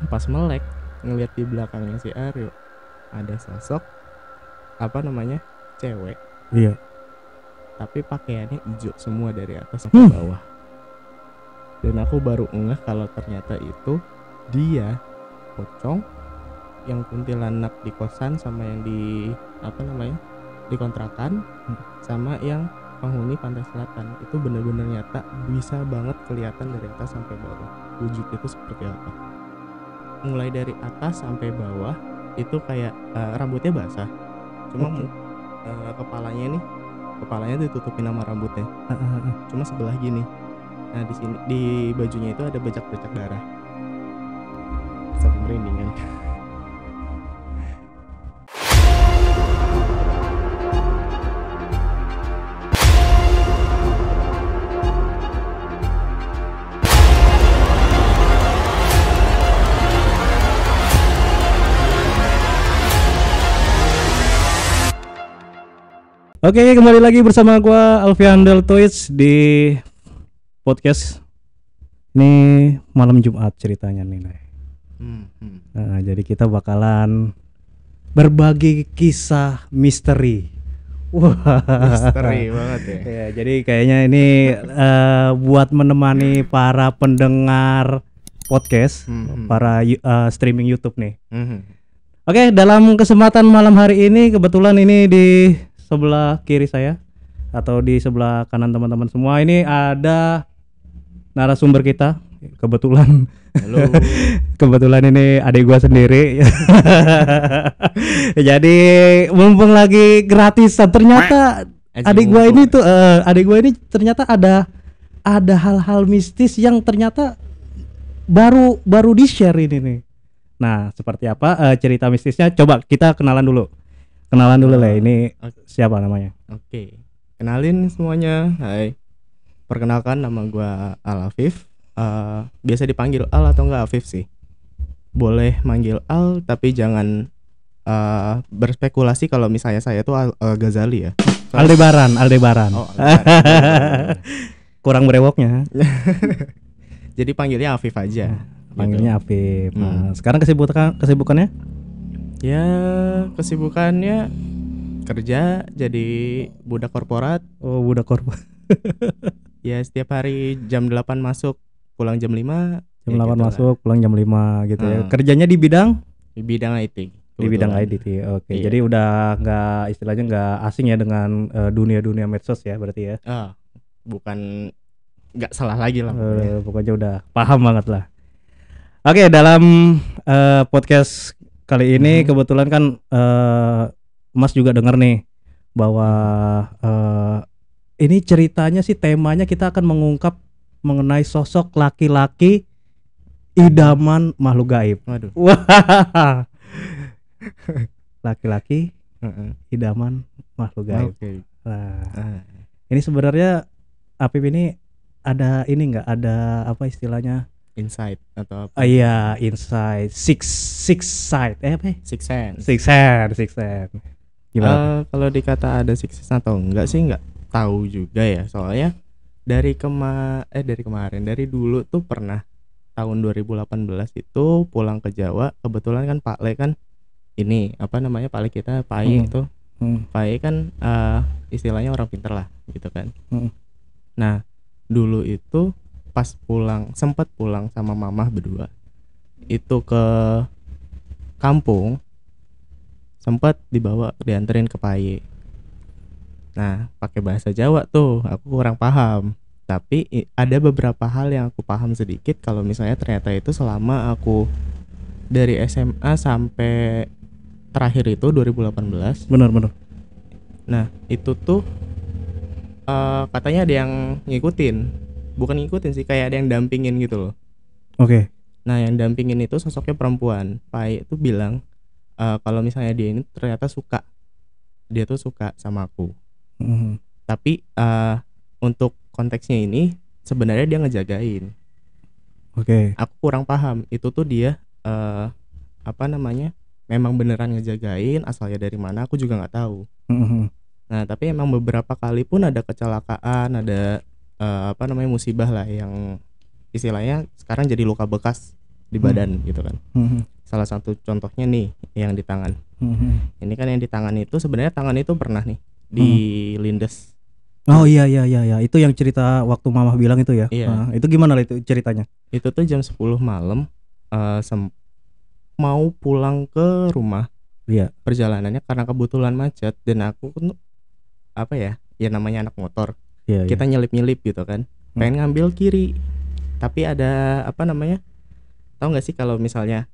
pas melek ngelihat di belakangnya si Aryo ada sosok cewek, Iya. tapi pakaiannya hijau semua dari atas sampai bawah. Dan aku baru ngeh kalau ternyata itu dia pocong yang kuntilanak di kosan, sama yang di di kontrakan, sama yang penghuni pantai selatan. Itu bener-bener nyata, bisa banget kelihatan dari atas sampai bawah wujud itu seperti apa. Mulai dari atas sampai bawah itu kayak rambutnya basah, cuma kepalanya ditutupin sama rambutnya, cuma sebelah gini. Nah di sini di bajunya itu ada bercak-bercak darah. Sampai merinding kan. Oke, kembali lagi bersama gua Alfian Deltoids di podcast. Ini malam Jumat ceritanya nih. Nah, jadi kita bakalan berbagi kisah misteri. Wah, misteri banget ya. Ya, jadi kayaknya ini buat menemani para pendengar podcast, para streaming YouTube nih. Oke, dalam kesempatan malam hari ini kebetulan ini di sebelah kiri saya atau di sebelah kanan teman-teman semua ini ada narasumber kita. Kebetulan Halo. Kebetulan ini adik gua sendiri. Jadi mumpung lagi gratisan, ternyata adik gua ini ternyata ada hal-hal mistis yang ternyata baru di-share ini nih. Nah, seperti apa cerita mistisnya? Coba kita kenalan dulu lah. Ini siapa namanya? Oke. Kenalin semuanya. Hai. Perkenalkan, nama gua Al Afif. Biasa dipanggil Al atau enggak Afif sih. Boleh manggil Al, tapi jangan berspekulasi kalau misalnya saya tuh Al Ghazali ya. Aldebaran. Oh, Aldebaran. Kurang brewoknya. Jadi panggilnya Afif aja. Panggilnya Afif. Nah, sekarang kesibukannya? Ya, kesibukannya kerja jadi budak korporat. Oh, budak korporat. Ya, setiap hari jam 8 masuk, pulang jam 5. Jam 8 masuk, pulang jam 5 gitu ya. Kerjanya di bidang IT. Di bidang IT. Oke. Iya. Jadi udah istilahnya nggak asing ya dengan dunia medsos ya berarti ya. Bukan, nggak salah lagi lah. Pokoknya udah paham banget lah. Oke, dalam podcast kali ini kebetulan kan Mas juga dengar nih bahwa ini ceritanya sih, temanya kita akan mengungkap mengenai sosok laki-laki idaman makhluk gaib. Waduh. Wah. Laki-laki idaman makhluk gaib. Okay. Nah, ini sebenarnya Apip ini ada ada apa istilahnya? Insight atau apa? Iya, insight, six sight, Six sense. Gimana? Kalau dikata ada six sense atau enggak sih enggak tahu juga ya. Soalnya dari dulu tuh pernah tahun 2018 itu pulang ke Jawa, kebetulan kan Pak Le kan ini Pak Le kita Pak I itu. Pak I kan istilahnya orang pinter lah gitu kan. Nah, dulu itu pas sempat pulang sama mamah berdua itu ke kampung, sempat dianterin ke Paye. Nah, pakai bahasa Jawa tuh aku kurang paham, tapi ada beberapa hal yang aku paham sedikit. Kalau misalnya ternyata itu selama aku dari SMA sampai terakhir itu 2018. Benar. Nah, itu tuh katanya ada yang bukan ngikutin sih, kayak ada yang dampingin gitu loh. Oke. Nah, yang dampingin itu sosoknya perempuan. Pai itu bilang kalau misalnya dia ini ternyata suka sama aku. Tapi untuk konteksnya ini sebenarnya dia ngejagain. Oke. Aku kurang paham itu tuh dia memang beneran ngejagain, asalnya dari mana aku juga nggak tahu. Nah, tapi emang beberapa kali pun ada kecelakaan, ada musibah lah yang istilahnya sekarang jadi luka bekas di badan gitu kan. Salah satu contohnya nih yang di tangan. Ini kan yang di tangan itu sebenarnya tangan itu pernah nih dilindes. Oh iya, itu yang cerita waktu mama bilang itu ya. Iya. Itu gimana lah itu ceritanya? Itu tuh jam 10 malam mau pulang ke rumah. Iya. Perjalanannya karena kebetulan macet dan aku kan apa ya namanya anak motor. Iya, kita nyelip-nyelip gitu kan. Pengen ngambil kiri. Tapi ada apa namanya? Tahu nggak sih kalau misalnya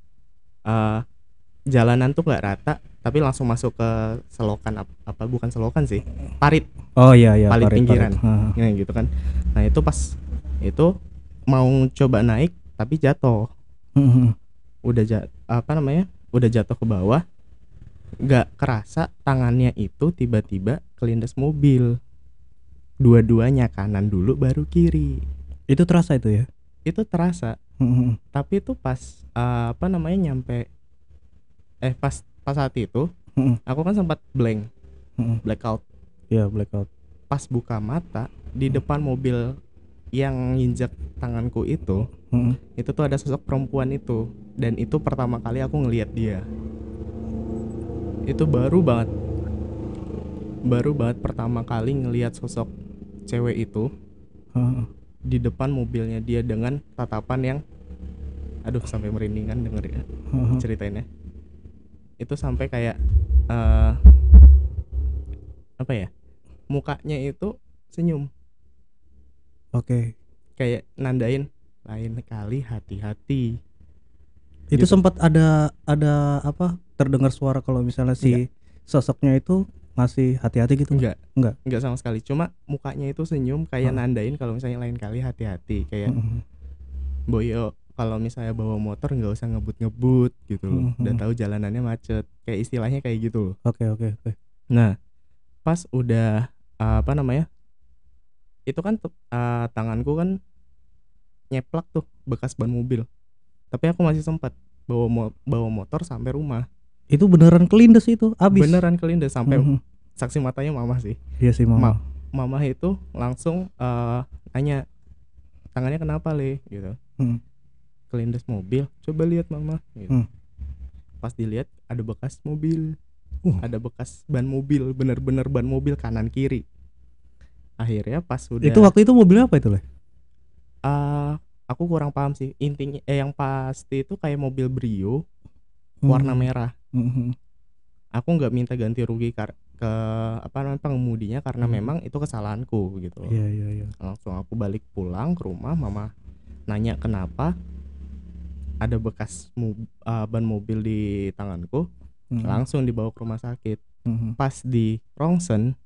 jalanan tuh nggak rata tapi langsung masuk ke selokan, apa bukan selokan sih, parit. Oh iya, parit pinggiran ya, gitu kan. Nah itu pas itu mau coba naik tapi jatuh. Udah udah jatuh ke bawah, nggak kerasa tangannya itu tiba-tiba kelindes mobil, dua-duanya, kanan dulu baru kiri. Itu terasa itu ya? Itu terasa. Tapi itu pas nyampe pas saat itu aku kan sempat blackout. Iya, blackout. Pas buka mata di depan mobil yang nginjek tanganku itu tuh ada sosok perempuan itu, dan itu pertama kali aku ngelihat dia. Itu baru banget pertama kali ngelihat sosok cewek itu di depan mobilnya dia dengan tatapan yang aduh sampai merindingan dengerin ceritainnya. Itu sampai kayak apa ya, mukanya itu senyum. Oke. Kayak nandain lain kali hati-hati. Itu gitu. sempat ada apa terdengar suara kalau misalnya si sosoknya itu masih hati-hati gitu? Enggak sama sekali. Cuma mukanya itu senyum kayak nandain kalau misalnya lain kali hati-hati. Kayak Boyo kalau misalnya bawa motor nggak usah ngebut-ngebut gitu loh. Udah tahu jalanannya macet. Kayak istilahnya kayak gitu loh. Oke. Nah, pas udah itu kan tanganku kan nyeplak tuh bekas ban mobil. Tapi aku masih sempat bawa motor sampai rumah. Itu beneran kelindes itu abis? Beneran kelindes sampai saksi matanya mama sih. Iya sih mama. Mama itu langsung nanya tangannya kenapa Le gitu. Kelindes mobil, coba lihat mama gitu. Pas dilihat ada bekas mobil, ada bekas ban mobil, bener-bener ban mobil kanan kiri. Akhirnya pas sudah itu waktu itu mobil apa itu Le? Aku kurang paham sih intinya. Yang pasti itu kayak mobil Brio warna merah. Aku nggak minta ganti rugi ke pengemudinya karena memang itu kesalahanku gitu loh. Iya. Langsung aku balik pulang ke rumah, mama nanya kenapa ada bekas ban mobil di tanganku. Langsung dibawa ke rumah sakit. Pas di rongsen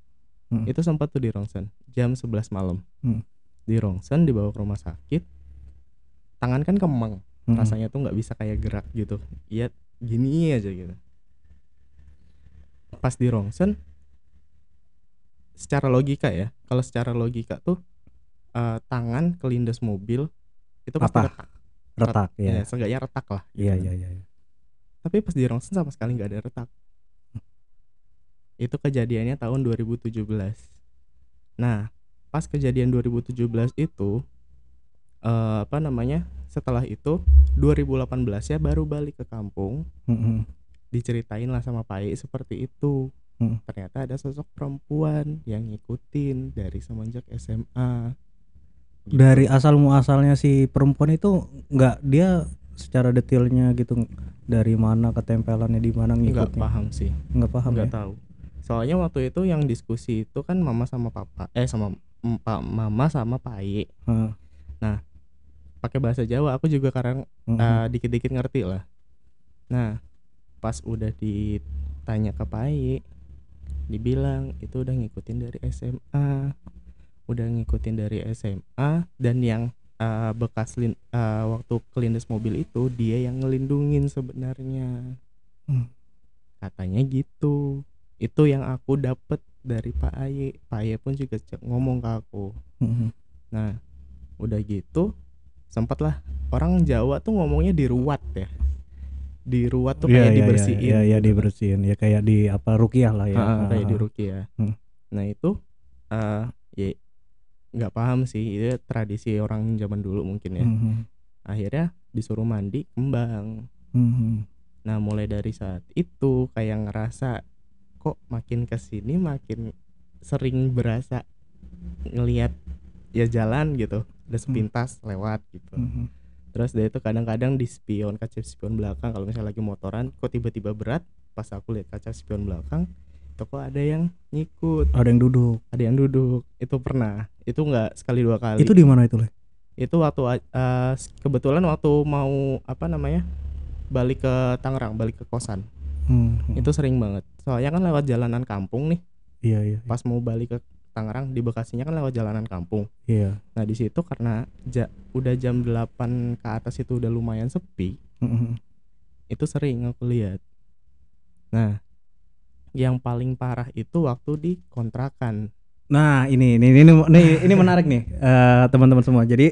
itu sempat tuh di rongsen jam 11 malam. Di rongsen dibawa ke rumah sakit, tangan kan kemeng, rasanya tuh nggak bisa kayak gerak gitu, iya gini aja gitu. Pas di rongsen secara logika ya, kalau secara logika tuh tangan kelindes mobil itu pasti retak ya, seenggaknya retak lah gitu. Iya. Tapi pas di rongsen sama sekali nggak ada retak. Itu kejadiannya tahun 2017. Nah pas kejadian 2017 itu setelah itu 2018 ya baru balik ke kampung. Diceritain lah sama Pai seperti itu. Ternyata ada sosok perempuan yang ngikutin dari semenjak SMA gitu. Dari asal muasalnya si perempuan itu nggak dia secara detailnya gitu, dari mana ketempelannya di mana ngikutnya? Nggak paham sih. Nggak paham. Nggak tahu. Soalnya waktu itu yang diskusi itu kan mama sama papa mama sama Pai. Nah pakai bahasa Jawa, aku juga kadang dikit-dikit ngerti lah. Nah pas udah ditanya ke Pai, dibilang itu udah ngikutin dari SMA, dan yang bekas waktu kelindes mobil itu dia yang ngelindungin sebenarnya. Katanya gitu. Itu yang aku dapet dari Pak Aye pun juga ngomong ke aku. Nah udah gitu sempatlah orang Jawa tuh ngomongnya diruat ya. Diruat tuh kayak dibersihin. Iya, dibersihin ya, kayak di apa ruqyah lah ya. Kayak di ruqyah. Nah itu ya nggak paham sih, itu tradisi orang zaman dulu mungkin ya. Akhirnya disuruh mandi kembang. Nah mulai dari saat itu kayak ngerasa kok makin kesini makin sering berasa ngelihat ya jalan gitu, udah sepintas lewat gitu. Terus dari itu kadang-kadang di spion, kaca spion belakang kalau misalnya lagi motoran kok tiba-tiba berat, pas aku lihat kaca spion belakang itu kok ada yang nyikut, ada yang duduk. Itu pernah, itu nggak sekali dua kali. Itu di mana itu Le? Itu waktu kebetulan waktu mau balik ke Tangerang, balik ke kosan. Itu sering banget, soalnya kan lewat jalanan kampung nih. Iya. Pas mau balik ke Tangerang, di Bekasinya kan lewat jalanan kampung. Iya. Nah di situ karena udah jam 8 ke atas itu udah lumayan sepi. Itu sering aku lihat. Nah yang paling parah itu waktu di kontrakan. Nah ini menarik nih teman-teman semua. Jadi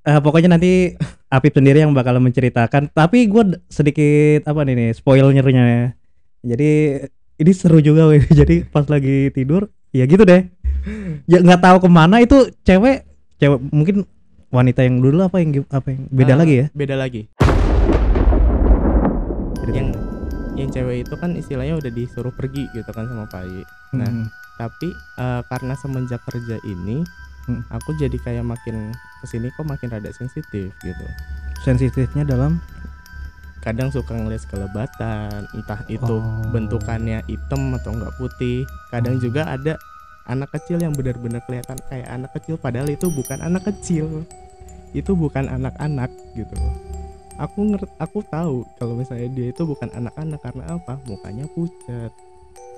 pokoknya nanti Apip sendiri yang bakal menceritakan. Tapi gue sedikit spoilernya ya. Jadi ini seru juga weh. Jadi pas lagi tidur ya gitu deh. Ya nggak tahu kemana itu cewek mungkin wanita yang dulu apa yang beda lagi ya? Beda lagi. Yang cewek itu kan istilahnya udah disuruh pergi gitu kan sama Pak I. Nah tapi karena semenjak kerja ini aku jadi kayak makin kesini kok makin rada sensitif gitu. Sensitifnya dalam? Kadang suka ngeliat kelebatan, entah itu bentukannya hitam atau enggak putih. Kadang juga ada anak kecil yang benar-benar kelihatan kayak anak kecil padahal itu bukan anak kecil. Itu bukan anak-anak gitu. Aku tahu kalau misalnya dia itu bukan anak-anak karena apa? Mukanya pucat.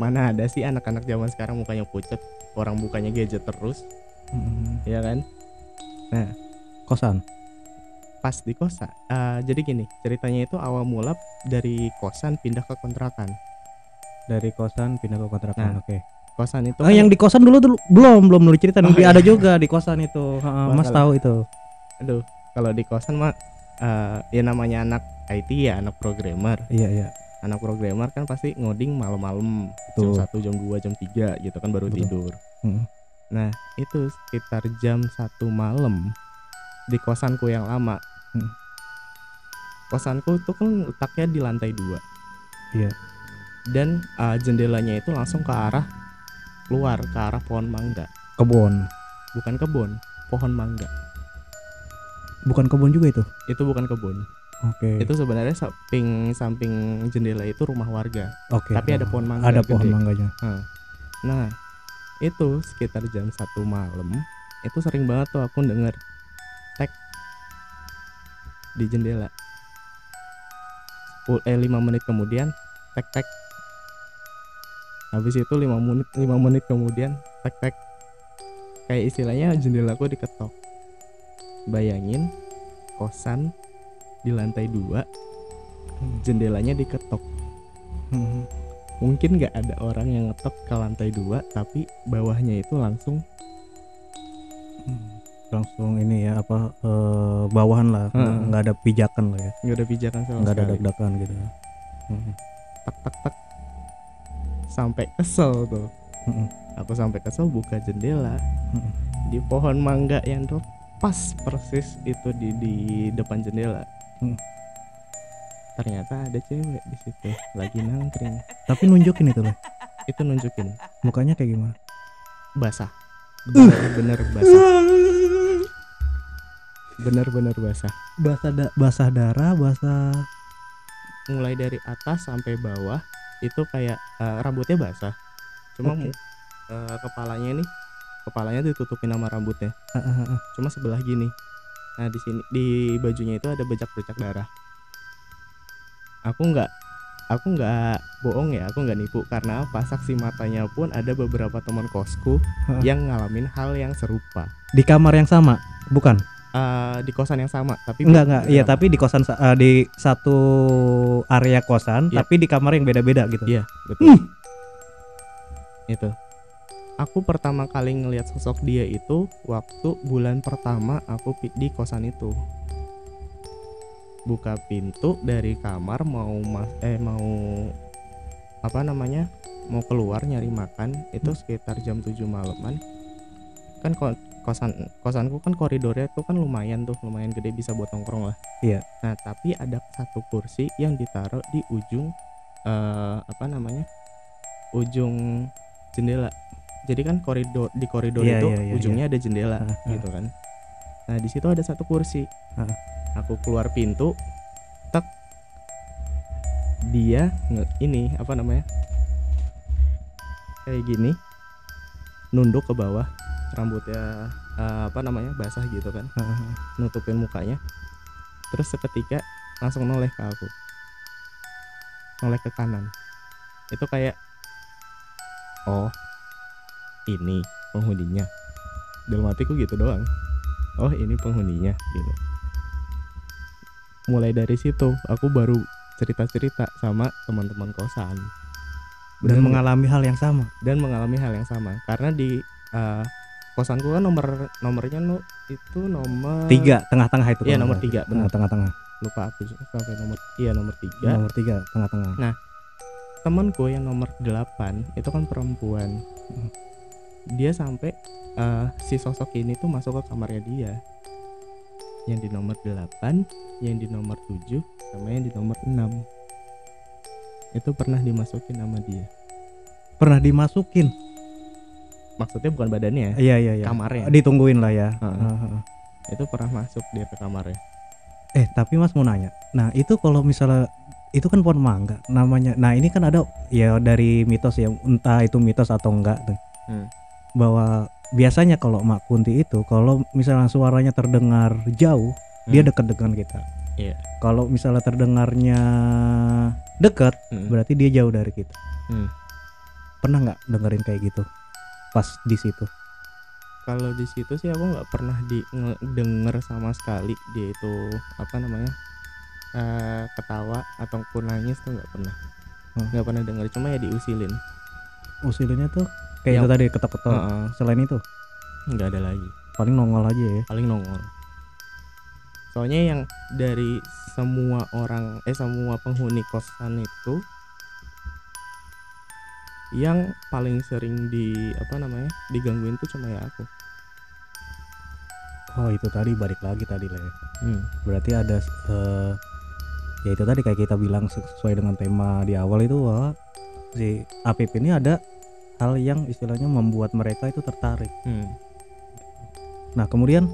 Mana ada sih anak-anak zaman sekarang mukanya pucat, orang bukannya gadget terus. Ya kan? Nah, kosan. Pas di kosan. Jadi gini, ceritanya itu awal mula dari kosan pindah ke kontrakan. Dari kosan pindah ke kontrakan. Nah, Oke. Kosan itu yang di kosan dulu belum lu cerita. Ada juga di kosan itu. Mas tahu itu. Aduh, kalau di kosan mah ya namanya anak IT ya, anak programmer. Iya. Anak programmer kan pasti ngoding malam-malam, jam 1, jam 2, jam 3 gitu kan baru tidur. Nah, itu sekitar jam 1 malam di kosanku yang lama. Kosanku itu kan letaknya di lantai 2. Iya. Dan jendelanya itu langsung ke arah keluar, ke arah pohon mangga. Kebun. Bukan kebun, pohon mangga. Bukan kebun juga itu? Itu bukan kebun. Oke. Itu sebenarnya samping jendela itu rumah warga. Oke. Tapi ada pohon mangga. Ada pohon mangganya. Nah, itu sekitar jam 1 malam itu sering banget tuh aku denger tek di jendela. 5 menit kemudian tek. Habis itu 5 menit kemudian tek. Kayak istilahnya jendelaku diketok. Bayangin kosan di lantai 2, jendelanya diketok. Mungkin gak ada orang yang ngetok ke lantai 2, tapi bawahnya itu langsung ini ya bawahan lah, nggak ada pijakan lah ya. Nggak ada pijakan sama nggak ada sekali. dak-dakan gitu. Tak. Sampai kesel tuh. Aku sampai kesel buka jendela. Di pohon mangga yang tuh pas persis itu di depan jendela. Ternyata ada cewek di situ lagi nangkring. Tapi nunjukin itu loh. Itu nunjukin. Mukanya kayak gimana? Basah. Bener basah. Bener basah. Basah darah, basah. Mulai dari atas sampai bawah itu kayak rambutnya basah. Cuma kepalanya ditutupin sama rambutnya. Cuma sebelah gini. Nah di sini di bajunya itu ada bercak darah. Aku nggak bohong ya, aku nggak nipu karena apa? Saksi matanya pun ada beberapa teman kosku yang ngalamin hal yang serupa. Di kamar yang sama, bukan? Di kosan yang sama, tapi enggak. Iya, tapi di kosan di satu area kosan, tapi di kamar yang beda-beda gitu. Iya, betul. Itu. Aku pertama kali ngelihat sosok dia itu waktu bulan pertama aku di kosan itu. Buka pintu dari kamar mau keluar nyari makan itu sekitar jam 7 malaman. kan kosanku kan koridornya tuh kan lumayan gede, bisa buat nongkrong lah. Iya. Nah tapi ada satu kursi yang ditaruh di ujung ujung jendela. Jadi kan di koridor Iya, itu iya, iya, ujungnya ada jendela gitu kan. Nah di situ ada satu kursi. Aku keluar pintu, tak dia kayak gini, nunduk ke bawah, rambutnya basah gitu kan, nutupin mukanya. Terus seketika langsung noleh ke aku, noleh ke kanan. Itu kayak, oh ini penghuninya. Dalam hatiku gitu doang, oh ini penghuninya gitu. Mulai dari situ aku baru cerita-cerita sama teman-teman kosan dan mengalami hal yang sama. Karena di kosanku kan nomornya itu nomor 3 tengah-tengah itu. Iya nomor 3 benar. Tengah-tengah. Lupa aku sampai nomor 3. Nomor 3 tengah-tengah. Nah, temanku yang nomor 8 itu kan perempuan. Dia sampai si sosok ini tuh masuk ke kamarnya dia. Yang di nomor 8, yang di nomor 7, sama yang di nomor 6. Itu pernah dimasukin sama dia. Pernah dimasukin? Maksudnya bukan badannya. Iya. Kamarnya. Ditungguin lah ya. Itu pernah masuk dia ke kamarnya. Tapi Mas mau nanya. Nah, itu kalau misalnya itu kan pohon mangga namanya. Nah, ini kan ada ya dari mitos ya, entah itu mitos atau enggak tuh. Bahwa biasanya kalau Mak Kunti itu kalau misalnya suaranya terdengar jauh, dia dekat dengan kita. Iya. Kalau misalnya terdengarnya dekat, berarti dia jauh dari kita. Pernah nggak dengerin kayak gitu pas di situ? Kalau di situ sih aku nggak pernah denger sama sekali dia itu ketawa ataupun nangis tuh nggak pernah. Nggak pernah denger, cuma ya diusilin. Usilinnya tuh kayak itu tadi, ketok-ketok. Selain itu nggak ada lagi. Paling nongol aja ya. Paling nongol. Soalnya yang dari semua penghuni kosan itu, yang paling sering digangguin tuh cuma ya aku. Oh, itu tadi balik lagi tadi lah ya. Berarti ada ya itu tadi kayak kita bilang sesuai dengan tema di awal itu, si Apip ini ada hal yang istilahnya membuat mereka itu tertarik. Nah, kemudian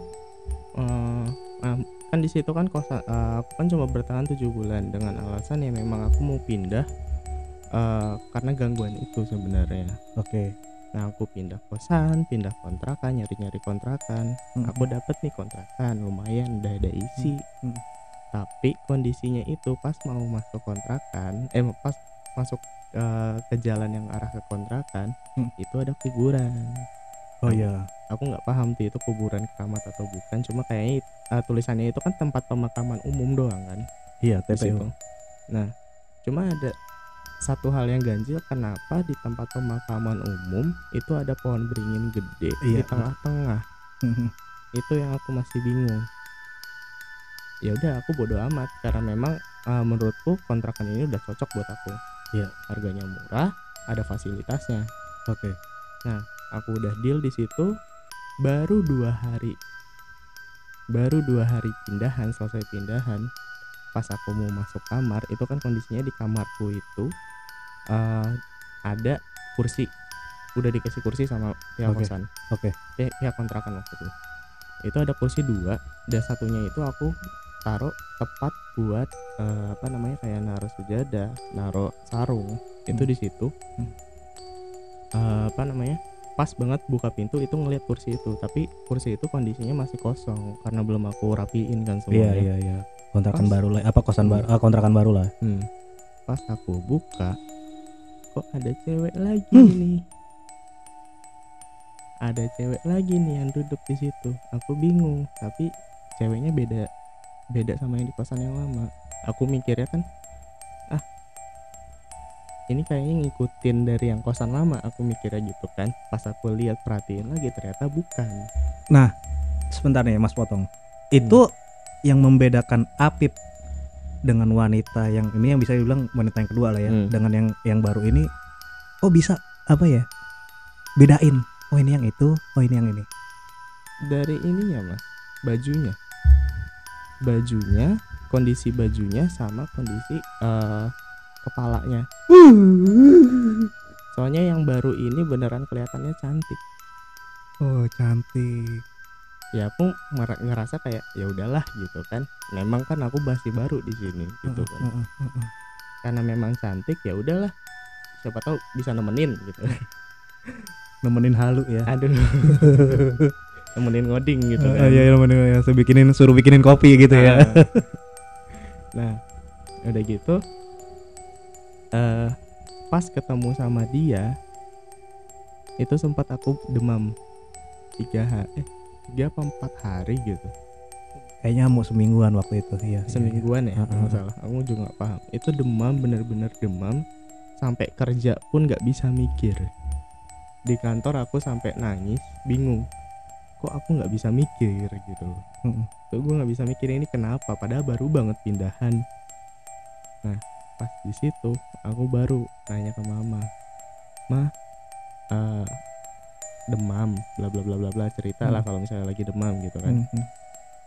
kan di situ kan kosan aku kan cuma bertahan 7 bulan dengan alasan ya memang aku mau pindah karena gangguan itu sebenarnya. Oke. Nah, aku pindah kosan, pindah kontrakan, nyari-nyari kontrakan. Aku dapet nih kontrakan lumayan, udah ada isi. Tapi kondisinya itu pas mau masuk kontrakan, pas masuk ke jalan yang arah ke kontrakan, itu ada kuburan. Oh iya. Aku nggak paham tuh itu kuburan keramat atau bukan. Cuma kayaknya tulisannya itu kan tempat pemakaman umum doang kan. Iya, TPU. Nah, cuma ada satu hal yang ganjil, kenapa di tempat pemakaman umum itu ada pohon beringin gede di tengah-tengah. Itu yang aku masih bingung. Ya udah, aku bodo amat karena memang menurutku kontrakan ini udah cocok buat aku. Iya. Harganya murah, ada fasilitasnya. Oke. Nah, aku udah deal di situ. Baru 2 hari pindahan, selesai pindahan, pas aku mau masuk kamar, itu kan kondisinya di kamarku itu ada kursi, udah dikasih kursi sama pihak kosan. Pihak kontrakan waktu itu ada kursi 2, dan satunya itu aku taruh tepat buat kayak naruh sejadah, naruh sarung itu di situ. Pas banget buka pintu itu ngelihat kursi itu, tapi kursi itu kondisinya masih kosong karena belum aku rapiin kan semuanya. Iya. Kontrakan baru lah, kosan baru, kontrakan baru lah. Pas aku buka, kok ada cewek lagi nih. Ada cewek lagi nih yang duduk di situ. Aku bingung, tapi ceweknya beda sama yang di kosan yang lama. Aku mikirnya kan, ini kayaknya ngikutin dari yang kosan lama, aku mikirnya gitu kan. Pas aku lihat perhatiin lagi, ternyata bukan. Nah, sebentar nih Mas potong. Itu yang membedakan Apip dengan wanita yang ini, yang bisa dibilang wanita yang kedua lah ya, dengan yang baru ini, kok bisa bedain? Oh ini yang itu, oh ini yang ini. dari ininya mas, bajunya, kondisi bajunya sama kondisi kepalanya. Soalnya yang baru ini beneran kelihatannya cantik. Oh cantik. Ya aku ngerasa kayak ya udahlah gitu kan. Memang kan aku masih baru di sini gitu kan. Karena memang cantik ya udahlah. Siapa tahu bisa nemenin gitu. Nemenin halu ya. Aduh. Nemenin ngoding gitu kan. Iya nemenin ya. Suruh bikinin kopi gitu ya. Nah, udah gitu pas ketemu sama dia itu sempat aku demam 3 apa 4 hari gitu. Kayaknya mau semingguan waktu itu. Iya. Semingguan ya, nggak salah. Aku juga nggak paham. Itu demam, bener-bener demam. Sampai kerja pun nggak bisa mikir. Di kantor aku sampai nangis, bingung. Kok aku nggak bisa mikir gitu. Tuh gue nggak bisa mikir ini kenapa. Padahal baru banget pindahan. Nah, pas di situ aku baru nanya ke mama, demam, bla bla bla bla bla, cerita lah kalau misalnya lagi demam gitu kan.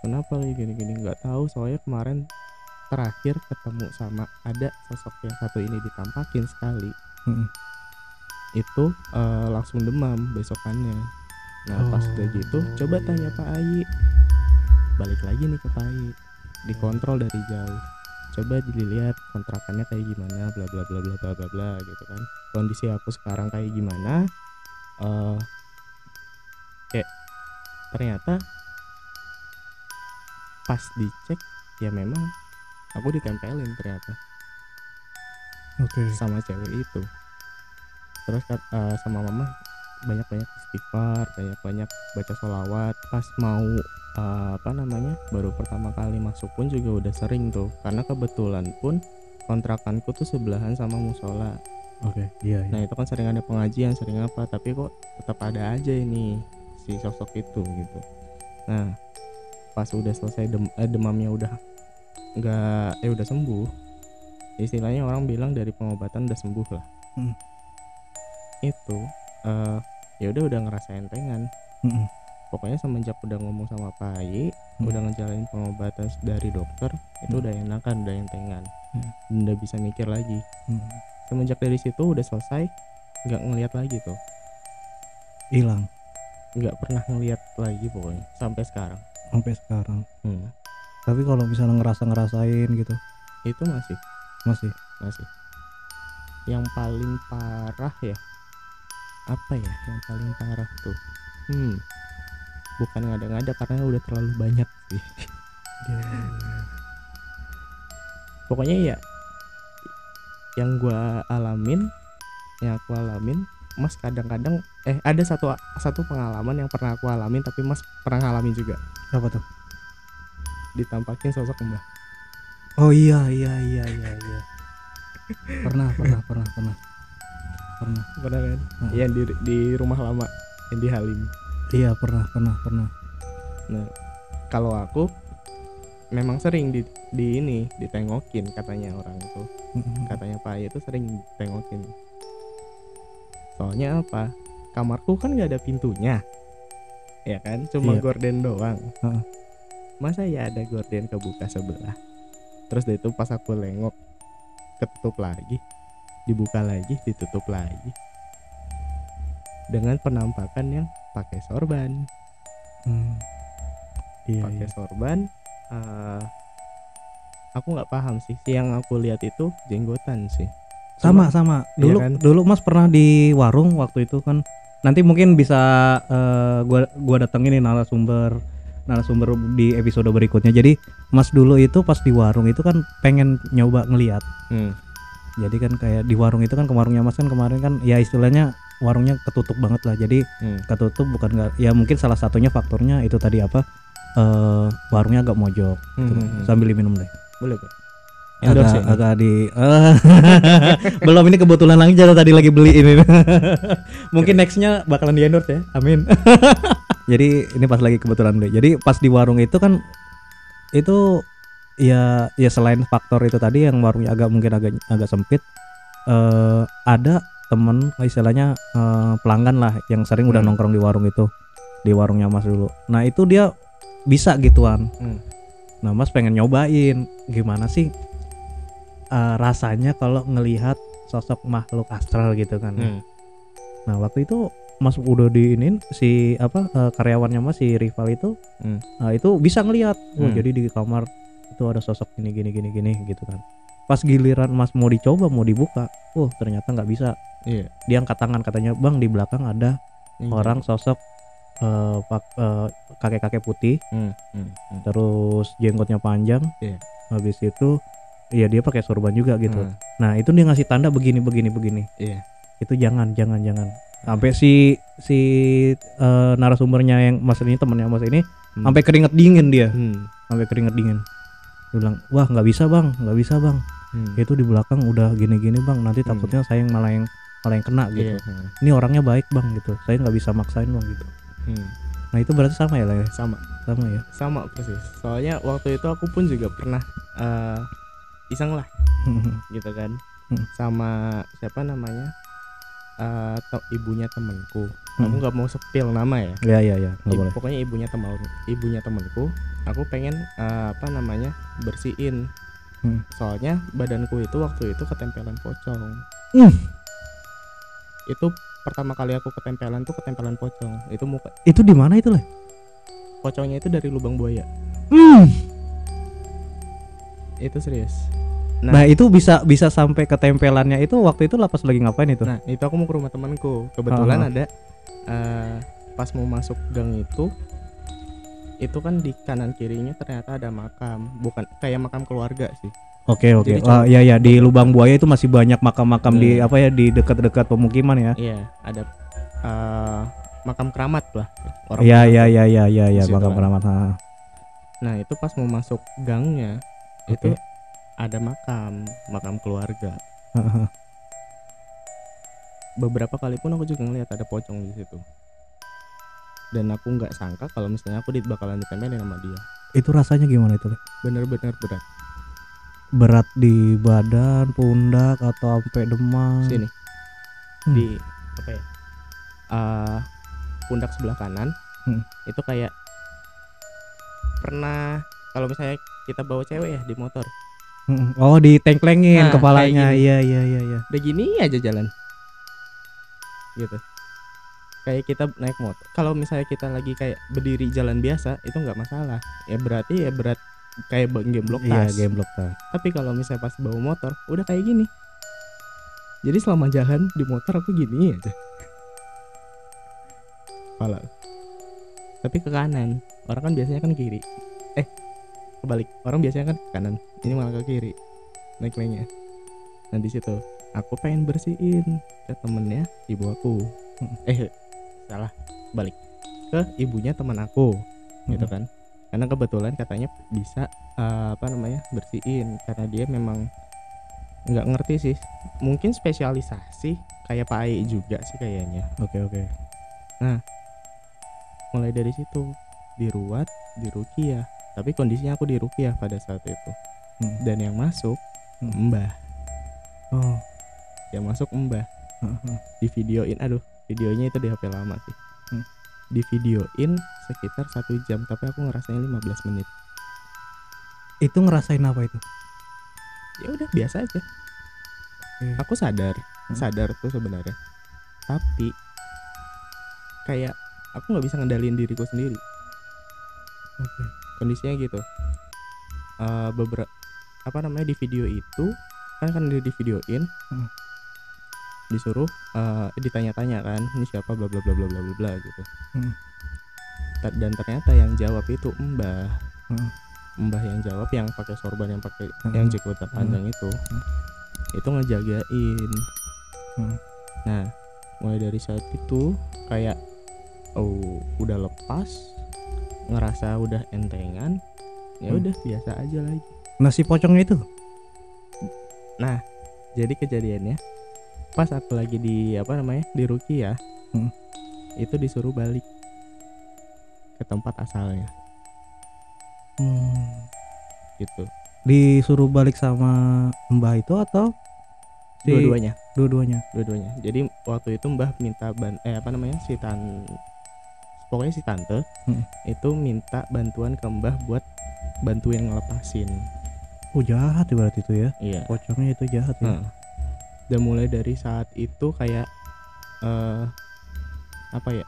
Kenapa lagi gini-gini, nggak tahu soalnya kemarin terakhir ketemu sama ada sosok yang satu ini ditampakin sekali. Itu langsung demam besokannya. Nah pas udah gitu coba tanya Pak Ayi, balik lagi nih ke Pak Ayi, dikontrol dari jauh, coba dilihat kontrakannya kayak gimana, bla bla bla bla bla bla bla gitu kan, kondisi aku sekarang kayak gimana. Kayak ternyata pas dicek ya memang aku ditempelin ternyata sama cewek itu. Terus sama mama banyak-banyak istighfar, banyak-banyak baca sholawat. Pas mau baru pertama kali masuk pun juga udah sering tuh, karena kebetulan pun kontrakanku tuh sebelahan sama musola. Iya. Nah itu kan sering ada pengajian, sering apa, tapi kok tetap ada aja ini si sosok itu gitu. Nah pas udah selesai demamnya udah udah sembuh, istilahnya orang bilang dari pengobatan udah sembuh lah. Itu ya udah ngerasa entengan. Pokoknya semenjak udah ngomong sama Pak Ayi, udah ngejalanin pengobatan dari dokter, itu udah enakan, udah entengan, udah bisa mikir lagi. Semenjak dari situ udah selesai, nggak ngelihat lagi tuh, hilang, nggak pernah ngelihat lagi pokoknya sampai sekarang. Tapi kalau misalnya ngerasain gitu itu masih. Yang paling parah ya apa ya, yang paling parah tuh bukan ngada-ngada karena udah terlalu banyak sih. Pokoknya ya yang aku alamin, Mas kadang-kadang ada satu pengalaman yang pernah aku alamin, tapi Mas pernah ngalamin juga. Apa tuh? Ditampakin sosok Mbah. Oh iya. Pernah kan? Yang di rumah lama yang di Halim. Iya pernah. Nah kalau aku memang sering ditengokin katanya orang itu. Katanya Pak Ayi itu sering ditengokin. Soalnya apa? Kamarku kan nggak ada pintunya, ya kan? Cuma gorden doang. Masa ya ada gorden kebuka sebelah. Terus dari itu pas aku lengok, ketutup lagi, dibuka lagi, ditutup lagi, dengan penampakan yang pakai sorban. Pakai sorban. Aku nggak paham sih. Yang aku lihat itu jenggotan sih. Sama. Dulu iya kan? Dulu Mas pernah di warung waktu itu kan. Nanti mungkin bisa gua datengin nih narasumber di episode berikutnya. Jadi Mas dulu itu pas di warung itu kan pengen nyoba ngelihat. Jadi kan kayak di warung itu kan, ke warungnya Mas kan kemarin kan ya istilahnya warungnya ketutup banget lah. Jadi ketutup ya mungkin salah satunya faktornya itu tadi apa, warungnya agak mojok. Sambil diminum deh. Boleh Pak. Agak di belum, ini kebetulan tadi lagi beli ini. Mungkin nextnya bakalan di endorse ya, amin. Jadi ini pas lagi kebetulan beli. Jadi pas di warung itu kan itu ya selain faktor itu tadi yang warungnya agak sempit, ada temen istilahnya pelanggan lah yang sering udah nongkrong di warung itu. di warungnya Mas dulu. Nah itu dia bisa gituan. Nah Mas pengen nyobain gimana sih rasanya kalau ngelihat sosok makhluk astral gitu kan. Nah waktu itu Mas udah diinin si karyawannya Mas, si rival itu, itu bisa ngelihat. Jadi di kamar itu ada sosok gini gitu kan. Pas giliran Mas mau dicoba, mau dibuka, ternyata nggak bisa. Dia angkat tangan, katanya bang di belakang ada orang sosok kakek-kakek putih, terus jenggotnya panjang. Habis itu ya dia pakai sorban juga gitu. Nah itu dia ngasih tanda begini. Itu jangan. Sampai si narasumbernya yang Mas ini, temennya Mas ini, sampai keringet dingin dia. Sampai keringet dingin. Dia bilang, wah nggak bisa bang. Itu di belakang udah gini bang. Nanti takutnya saya malah yang kena gitu. Ini orangnya baik bang gitu. Saya nggak bisa maksain bang gitu. Nah itu berarti sama ya lah ya? Sama ya? Sama persis. Soalnya waktu itu aku pun juga pernah iseng lah gitu kan, sama siapa namanya, ibunya temanku. Aku nggak mau spill nama ya. Ya nggak boleh. Pokoknya ibunya temanku. Aku pengen bersihin. Soalnya badanku itu waktu itu ketempelan pocong. Itu pertama kali aku ketempelan pocong. Itu muka. Itu di mana itu lah? Pocongnya itu dari lubang buaya. Itu serius. Nah itu bisa sampai ketempelannya itu waktu itu pas lagi ngapain itu? Nah itu aku mau ke rumah temanku. Kebetulan ada pas mau masuk gang itu kan di kanan kirinya ternyata ada makam. Bukan kayak makam keluarga sih. Oke. Ya di lubang buaya itu masih banyak makam-makam di di dekat-dekat pemukiman ya. Iya, ada makam keramat lah. Iya, makam keramat. Nah, itu pas mau masuk gangnya itu ada makam keluarga. Beberapa kali pun aku juga ngeliat ada pocong di situ. Dan aku nggak sangka kalau misalnya aku bakalan ditempelin sama dia. Itu rasanya gimana itu? Bener-bener berat. Berat di badan, pundak atau sampai demam? Sini. Di apa ya? Pundak sebelah kanan. Itu kayak pernah kalau misalnya kita bawa cewek ya di motor. Oh, ditengklengin kepalanya. Iya. Udah gini aja jalan. Gitu. Kayak kita naik motor. Kalau misalnya kita lagi kayak berdiri jalan biasa itu nggak masalah. Ya berarti berat kayak gemblok tas. Iya, gemblok tas. Tapi kalau misalnya pas bawa motor udah kayak gini. Jadi selama jalan di motor aku gini aja. Kepala. Tapi ke kanan. Orang kan biasanya kan kiri. Kebalik. Orang biasanya kan ke kanan. Ini malah ke kiri. Naik-naiknya. Nah di situ aku pengen bersihin ke temennya ibu aku. Salah, balik ke ibunya teman aku, gitu kan? Karena kebetulan katanya bisa bersihin, karena dia memang nggak ngerti sih, mungkin spesialisasi kayak Pak Ai juga sih kayaknya. Oke. Nah, mulai dari situ diruat, diruqyah, tapi kondisinya aku diruqyah pada saat itu, dan yang masuk mbah. Yang masuk mbah. Di videoin, videonya itu di HP lama sih. Di videoin sekitar 1 jam, tapi aku ngerasain 15 menit. Itu ngerasain apa itu? Ya udah biasa aja. Aku sadar tuh sebenarnya. Tapi kayak aku nggak bisa ngendaliin diriku sendiri. Kondisinya gitu. Beberapa di video itu kan di videoin. Disuruh ditanya-tanya kan, ini siapa bla bla bla bla bla bla gitu. Dan ternyata yang jawab itu mbah. Mbah yang jawab, yang pakai sorban, yang pakai yang jenggot panjang itu ngejagain. Nah, mulai dari saat itu kayak udah lepas, ngerasa udah entengan, ya udah biasa aja lagi. Nasi pocongnya itu. Nah, jadi kejadiannya pas aku lagi di di ruqyah, itu disuruh balik ke tempat asalnya. Gitu. Disuruh balik sama mbah itu atau dua-duanya. Jadi waktu itu mbah minta pokoknya si tante itu minta bantuan ke mbah buat bantuin ngelepasin. Oh jahat ya berarti itu ya. Iya. Pocongnya itu jahat ya. Dan mulai dari saat itu kayak apa ya,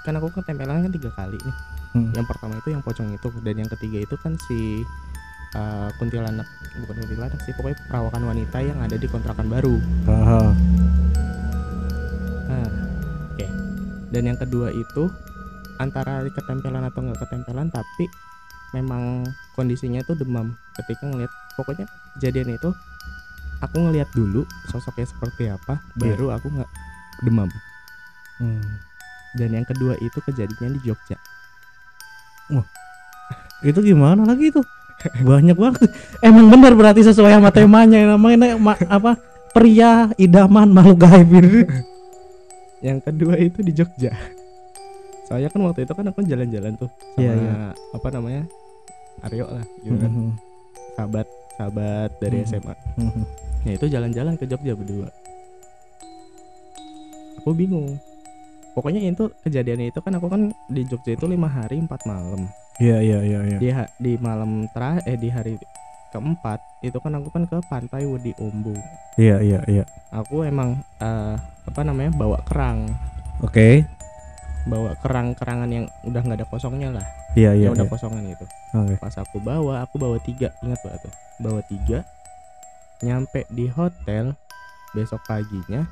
kan aku ketempelan kan 3 kali nih. Yang pertama itu yang pocong itu, dan yang ketiga itu kan si kuntilanak, bukan kuntilanak sih, pokoknya perawakan wanita yang ada di kontrakan baru. Oke. Dan yang kedua itu antara ketempelan atau nggak ketempelan, tapi memang kondisinya tuh demam. Ketika ngeliat, pokoknya kejadian itu aku ngeliat dulu sosoknya seperti apa, baru aku nggak demam. Dan yang kedua itu kejadiannya di Jogja. Wah, itu gimana lagi itu? Banyak banget. Emang benar berarti sesuai sama temanya, namanya apa? Pria idaman makhluk gaib ini. Yang kedua itu di Jogja. Soalnya kan waktu itu kan aku jalan-jalan tuh sama apa namanya, Aryo lah gitu kan. Sahabat dari SMA. Ya itu jalan-jalan ke Jogja berdua. Aku bingung. Pokoknya itu kejadiannya itu kan aku kan di Jogja itu 5 hari 4 malam. Iya. Di malam di hari keempat itu kan aku kan ke pantai Wedi Ombo. Iya. Aku emang apa namanya, bawa kerang. Oke. Bawa kerangan yang udah nggak ada kosongnya lah. Iya. Yang udah kosongan itu. Pas aku bawa 3, ingat banget tuh. Bawa 3. Nyampe di hotel besok paginya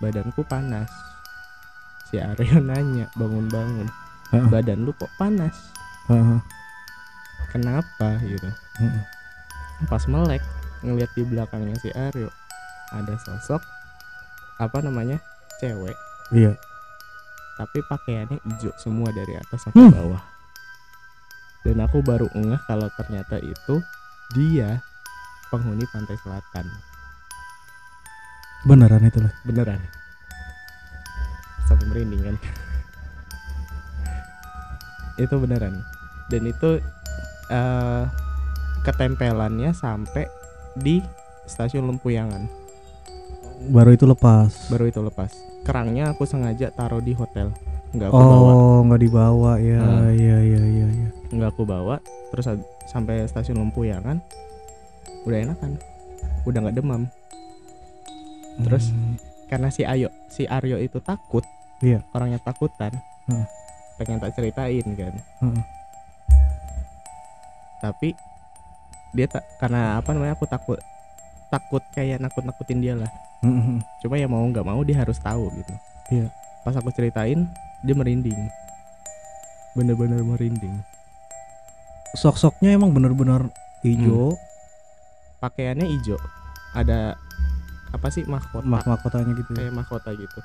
badanku panas. Si Aryo nanya bangun-bangun, badan lu kok panas? Kenapa gitu? Pas melek ngeliat di belakangnya si Aryo ada sosok apa namanya, cewek. Iya. Tapi pakaiannya hijau semua dari atas sampai bawah. Dan aku baru ngeh kalau ternyata itu dia penghuni pantai selatan. Beneran itu lah. Beneran. Sampai merinding kan. Itu beneran. Dan itu ketempelannya sampai di stasiun Lempuyangan. Baru itu lepas. Kerangnya aku sengaja taruh di hotel, nggak aku bawa. Nggak dibawa ya. Iya. Nggak aku bawa. Terus sampai stasiun Lempuyangan udah enakan, udah nggak demam. Terus karena si Aryo itu takut, orangnya takutan, pengen tak ceritain kan. Tapi dia karena apa namanya, aku takut kayak nakut-nakutin dia lah. Cuma ya mau nggak mau dia harus tahu gitu. Iya. Pas aku ceritain dia merinding, bener-bener merinding. Sok-soknya emang bener-bener hijau. Pakaiannya hijau, ada apa sih, mahkotanya gitu. Kayak mahkota gitu.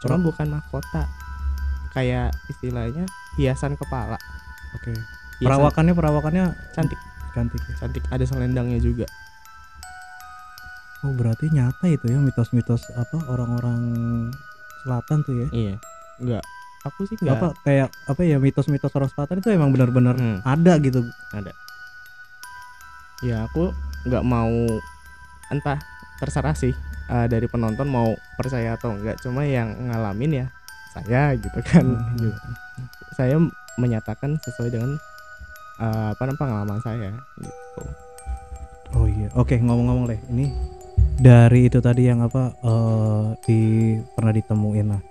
Cuma bukan mahkota, kayak istilahnya hiasan kepala. Oke. Perawakannya cantik. Ada selendangnya juga. Oh berarti nyata itu ya mitos-mitos apa orang-orang selatan tuh ya? Iya. Enggak. Aku sih enggak. Apa kayak apa ya, mitos-mitos orang selatan itu emang benar-benar ada gitu. Ada. Ya aku enggak mau, entah terserah sih dari penonton mau percaya atau enggak. Cuma yang ngalamin ya saya gitu kan. Gitu. Saya menyatakan sesuai dengan pengalaman saya gitu. Oh iya. Oke, ngomong-ngomong deh. Ini dari itu tadi yang apa pernah ditemuin lah.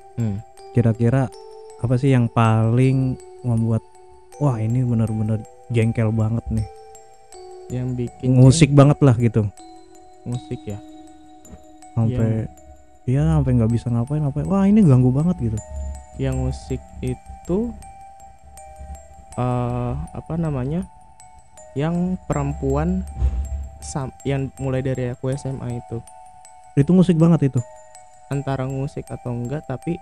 Kira-kira apa sih yang paling membuat wah ini benar-benar jengkel banget nih? Yang bikin musik banget lah gitu. Musik ya. Sampai nggak bisa ngapain. Wah ini ganggu banget gitu. Yang musik itu apa namanya? Yang perempuan yang mulai dari aku SMA itu musik banget itu. Antara musik atau enggak, tapi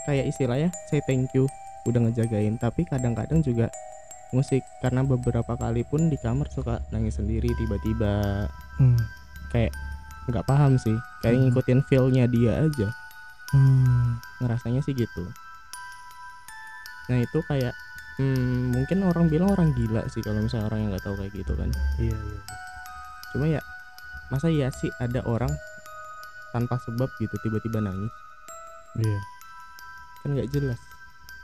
kayak istilahnya say thank you udah ngejagain. Tapi kadang-kadang juga musik, karena beberapa kali pun di kamar suka nangis sendiri tiba-tiba. Kayak nggak paham sih, kayak ngikutin feel-nya dia aja. Ngerasanya sih gitu. Nah itu kayak mungkin orang bilang orang gila sih kalau misalnya orang yang nggak tahu kayak gitu kan. Iya. Cuma ya masa iya sih ada orang tanpa sebab gitu tiba-tiba nangis. Iya. Kan nggak jelas.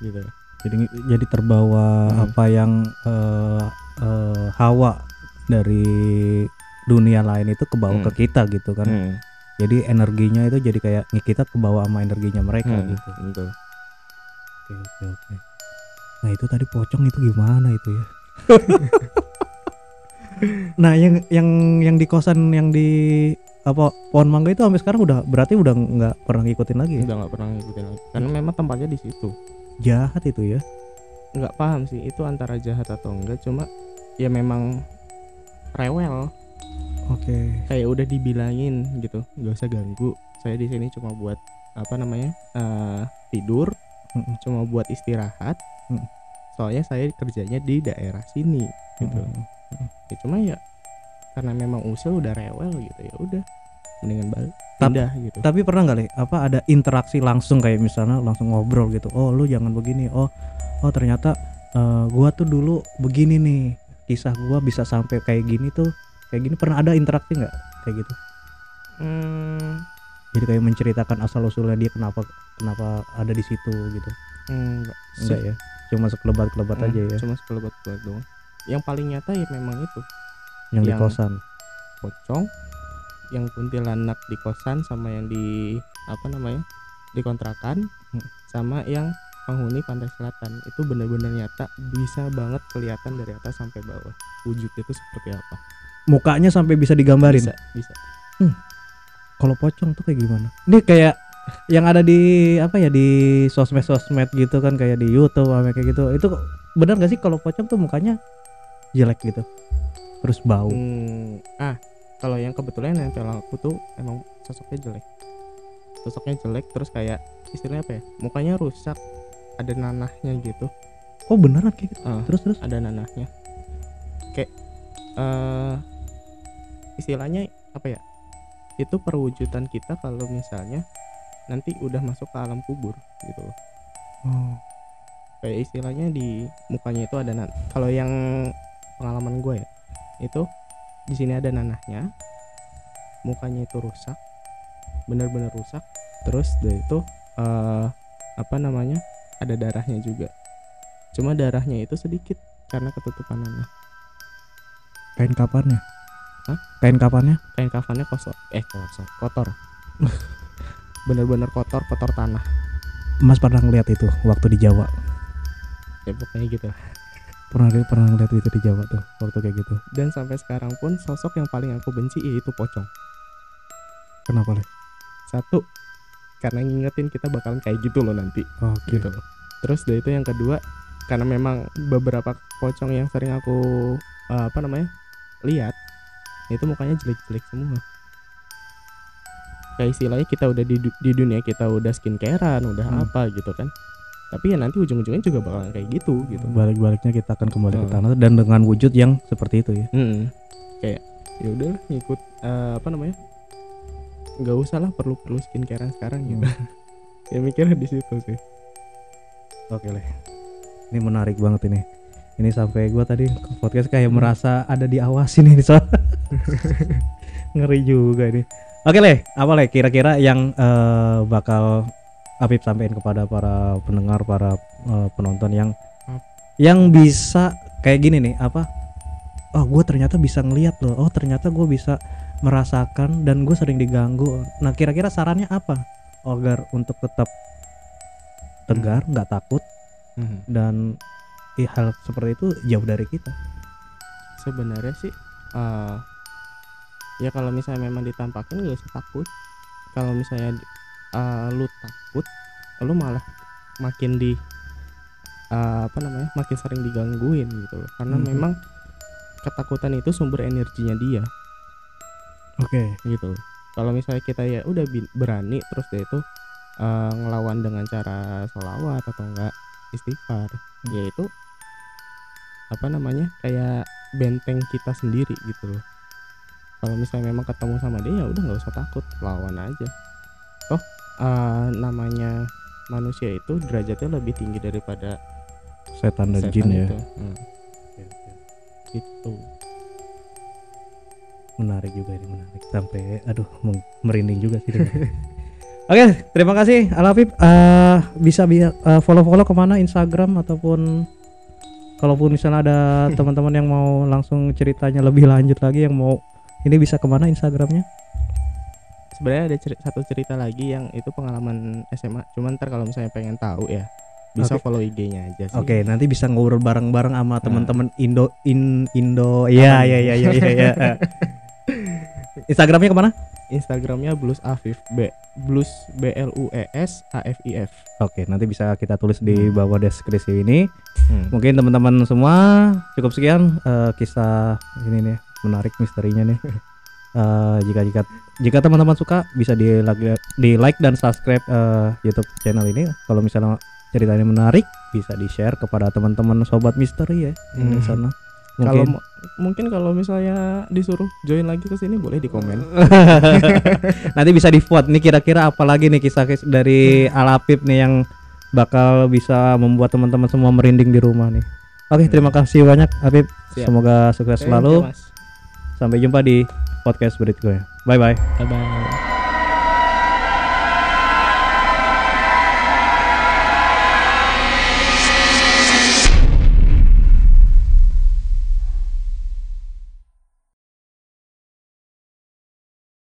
gitu. Jadi terbawa apa yang hawa dari dunia lain itu kebawa ke kita gitu kan. Jadi energinya itu jadi kayak kita kebawa sama energinya mereka gitu. Betul. Oke. Nah itu tadi pocong itu gimana itu ya? Nah yang di kosan yang di apa pohon mangga itu sampai sekarang berarti udah nggak pernah ngikutin lagi. Udah nggak pernah ngikutin lagi. Karena memang tempatnya di situ. Jahat itu ya? Nggak paham sih itu antara jahat atau enggak. Cuma ya memang rewel. Oke. Kayak udah dibilangin gitu, nggak usah ganggu. Saya di sini cuma buat tidur, cuma buat istirahat. Soalnya saya kerjanya di daerah sini gitu. Ya cuma ya karena memang usil udah rewel gitu, ya udah mendingan balik pindah gitu. Tapi pernah nggak Le, apa ada interaksi langsung kayak misalnya langsung ngobrol gitu, oh lu jangan begini, oh ternyata gua tuh dulu begini nih, kisah gua bisa sampai kayak gini tuh kayak gini, pernah ada interaksi nggak kayak gitu? Jadi kayak menceritakan asal usulnya dia kenapa ada di situ gitu. Enggak ya, cuma sekelebat-kelebat aja ya. Cuma sekelebat-kelebat doang. Yang paling nyata ya memang itu yang di kosan, pocong, yang kuntilanak di kosan, sama yang di di kontrakan, sama yang penghuni pantai selatan. Itu benar-benar nyata, bisa banget kelihatan dari atas sampai bawah wujudnya itu seperti apa. Mukanya sampai bisa digambarin. Bisa. Kalau pocong tuh kayak gimana? Ini kayak yang ada di di sosmed gitu kan, kayak di YouTube kayak gitu. Itu benar nggak sih kalau pocong tuh mukanya jelek gitu, terus bau? Kalau yang kebetulan nempel aku tuh emang sosoknya jelek, terus kayak istilahnya apa ya, mukanya rusak, ada nanahnya gitu. Oh beneran kayak gitu? Terus ada nanahnya, kayak istilahnya apa ya, itu perwujudan kita kalau misalnya nanti udah masuk ke alam kubur gitu loh. Kayak istilahnya di mukanya itu ada kalau yang pengalaman gue ya, itu di sini ada nanahnya, mukanya itu rusak, benar-benar rusak. Terus dari itu ada darahnya juga, cuma darahnya itu sedikit karena ketutupan nanah. Kain kafannya? Kain kafannya kotor. Benar-benar kotor tanah. Mas pernah ngeliat itu waktu di Jawa? Ya pokoknya gitu. Pernah ngeliat itu di Jawa tuh waktu kayak gitu. Dan sampai sekarang pun sosok yang paling aku benci yaitu pocong. Kenapa Le? Satu, karena ngingetin kita bakalan kayak gitu loh nanti. Gitu loh. Terus dari itu yang kedua, karena memang beberapa pocong yang sering aku lihat itu mukanya jelek-jelek semua. Kayak istilahnya kita udah di dunia kita udah skincarean, udah apa gitu kan. Tapi ya nanti ujung-ujungnya juga bakalan kayak gitu. Balik-baliknya kita akan kembali ke tanah dan dengan wujud yang seperti itu ya. Kayak ya udah ngikut nggak usah lah perlu skincarean sekarang gitu. Ya mikirnya di situ sih. Oke Le, ini menarik banget ini. Ini sampai gue tadi ke podcast kayak merasa ada diawasin ini soal. Ngeri juga ini. Oke Le, apa Le kira-kira yang bakal Apip sampaikan kepada para pendengar, para penonton yang bisa kayak gini nih, gue ternyata bisa ngelihat loh, ternyata gue bisa merasakan dan gue sering diganggu. Nah kira-kira sarannya apa agar untuk tetap tegar, nggak takut, dan hal seperti itu jauh dari kita? Sebenarnya sih ya kalau misalnya memang ditampakin gak usah takut. Kalau misalnya lu takut, lu malah makin makin sering digangguin gitu loh. Karena memang ketakutan itu sumber energinya dia. Gitu. Kalau misalnya kita ya udah berani terus dia itu ngelawan dengan cara sholawat atau enggak istighfar, yaitu kayak benteng kita sendiri gitu loh. Kalau misalnya memang ketemu sama dia ya udah nggak usah takut, lawan aja. Toh namanya manusia itu derajatnya lebih tinggi daripada setan dan jin ya. Gitu. Menarik juga ini, menarik sampai merinding juga sih. Oke, terima kasih Al Habib. Bisa follow kemana Instagram ataupun kalaupun misalnya ada teman-teman yang mau langsung ceritanya lebih lanjut lagi yang mau ini bisa kemana Instagramnya? Sebenarnya ada satu cerita lagi yang itu pengalaman SMA. Cuman ntar kalau misalnya pengen tahu ya bisa follow IG-nya aja sih. Oke, nanti bisa ngobrol bareng-bareng sama teman-teman Indo. Iya. Instagramnya kemana? Instagramnya Blues Afif Blues BLUES AFIF. Oke, nanti bisa kita tulis di bawah deskripsi ini. Mungkin teman-teman semua cukup sekian kisah ini nih menarik misterinya nih. Jika teman-teman suka bisa di like dan subscribe YouTube channel ini. Kalau misalnya ceritanya menarik bisa di share kepada teman-teman sobat misteri ya di sana. Mungkin kalau misalnya disuruh join lagi ke sini boleh di komen. Nanti bisa di vote nih kira-kira apa lagi nih kisah dari Al Habib nih yang bakal bisa membuat teman-teman semua merinding di rumah nih. Oke, terima kasih banyak Habib. Semoga sukses selalu. Sampai jumpa di podcast berikutnya. Bye bye.